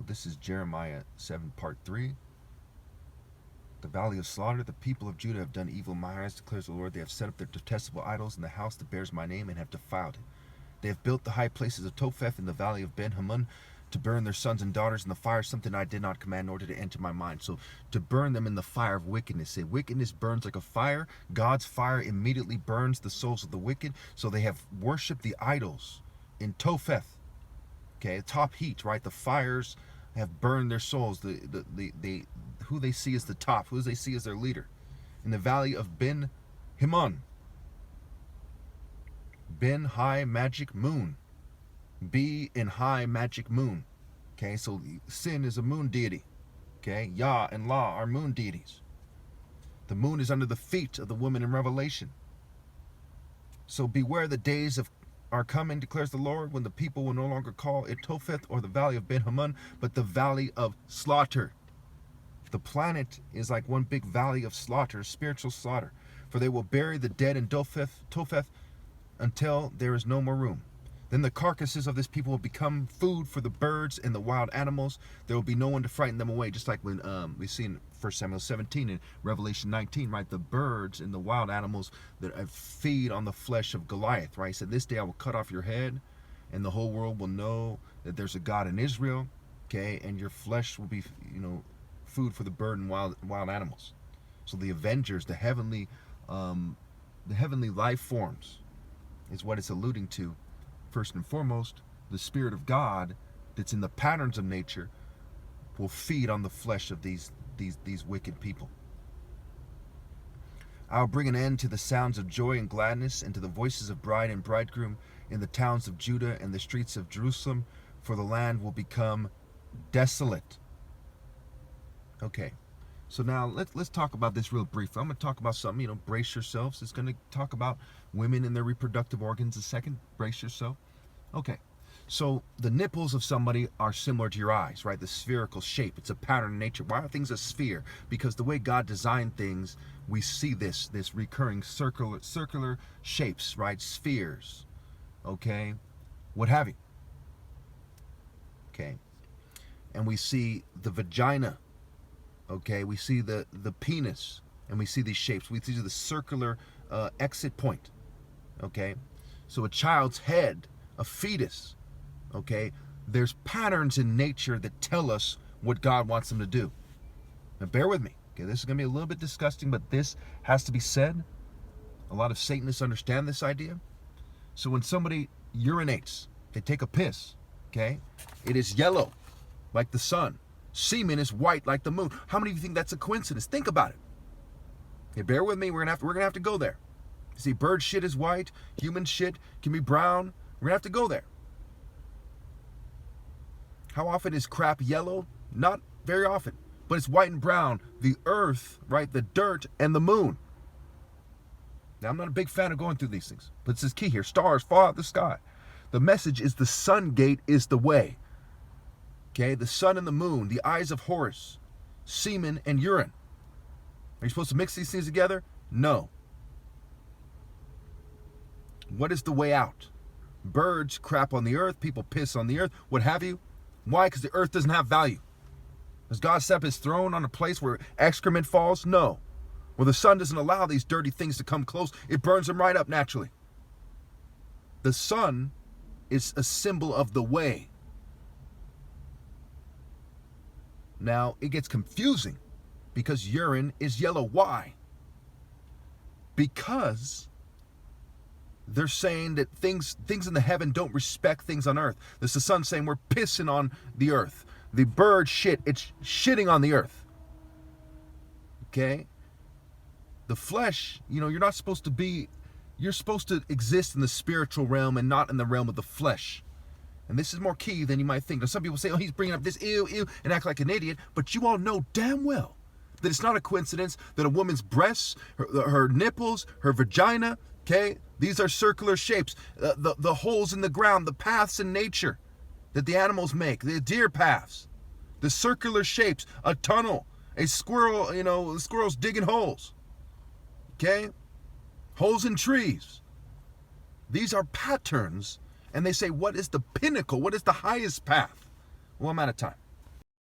this is Jeremiah 7, part 3. The valley of slaughter. The people of Judah have done evil in my eyes, declares the Lord. They have set up their detestable idols in the house that bears my name and have defiled it. They have built the high places of Topheth in the valley of Ben Hinnom to burn their sons and daughters in the fire, something I did not command, nor did it enter my mind. So to burn them in the fire of wickedness. Say wickedness burns like a fire. God's fire immediately burns the souls of the wicked. So they have worshipped the idols in Topheth. Okay, top heat, right? The fires have burned their souls. Who they see as the top, who they see as their leader. In the valley of Ben Hinnom. Ben, high magic moon. Be in high magic moon. Okay, so Sin is a moon deity. Okay, Yah and La are moon deities. The moon is under the feet of the woman in Revelation. So beware, the days are coming, declares the Lord, when the people will no longer call it Topheth or the valley of Ben Hinnom, but the valley of slaughter. The planet is like one big valley of slaughter, spiritual slaughter. For they will bury the dead in Topheth until there is no more room. Then the carcasses of this people will become food for the birds and the wild animals. There will be no one to frighten them away, just like when we see in 1 Samuel 17 and Revelation 19, right? The birds and the wild animals that feed on the flesh of Goliath, right? He said, this day I will cut off your head, and the whole world will know that there's a God in Israel, okay? And your flesh will be, food for the bird and wild animals. So the Avengers, the heavenly life forms, is what it's alluding to. First and foremost, the Spirit of God that's in the patterns of nature will feed on the flesh of these wicked people. I'll bring an end to the sounds of joy and gladness, and to the voices of bride and bridegroom in the towns of Judah and the streets of Jerusalem, for the land will become desolate. Okay, so now let's talk about this real briefly. I'm going to talk about something, brace yourselves. It's going to talk about women and their reproductive organs a second. Brace yourself. Okay, so the nipples of somebody are similar to your eyes, right? The spherical shape. It's a pattern in nature. Why are things a sphere? Because the way God designed things, we see this recurring circular shapes, right? Spheres, okay? What have you. Okay, and we see the vagina. Okay, we see the penis, and we see these shapes. We see the circular exit point. Okay, so a child's head, a fetus. Okay, there's patterns in nature that tell us what God wants them to do. Now bear with me. Okay, this is going to be a little bit disgusting, but this has to be said. A lot of Satanists understand this idea. So when somebody urinates, they take a piss. Okay, it is yellow, like the sun. Semen is white like the moon. How many of you think that's a coincidence? Think about it. Okay, bear with me. We're gonna have to go there. You see, bird shit is white. Human shit can be brown. We're gonna have to go there. How often is crap yellow? Not very often, but it's white and brown. The earth, right? The dirt and the moon. Now, I'm not a big fan of going through these things, but this is key here. Stars fall out the sky. The message is the sun gate is the way. Okay, the sun and the moon, the eyes of Horus, semen and urine. Are you supposed to mix these things together? No. What is the way out? Birds crap on the earth, people piss on the earth, what have you. Why? Because the earth doesn't have value. Does God set up his throne on a place where excrement falls? No. Well, the sun doesn't allow these dirty things to come close. It burns them right up naturally. The sun is a symbol of the way. Now, it gets confusing because urine is yellow. Why? Because they're saying that things in the heaven don't respect things on earth. This is the sun saying we're pissing on the earth. The bird shit, it's shitting on the earth. Okay? The flesh, you're not supposed to be, you're supposed to exist in the spiritual realm and not in the realm of the flesh. And this is more key than you might think. Now, some people say, he's bringing up this ew, and act like an idiot. But you all know damn well that it's not a coincidence that a woman's breasts, her nipples, her vagina, okay, these are circular shapes. The holes in the ground, the paths in nature that the animals make, the deer paths, the circular shapes, a tunnel, a squirrel, squirrels digging holes, okay, holes in trees. These are patterns. And they say, what is the pinnacle? What is the highest path? Well, I'm out of time.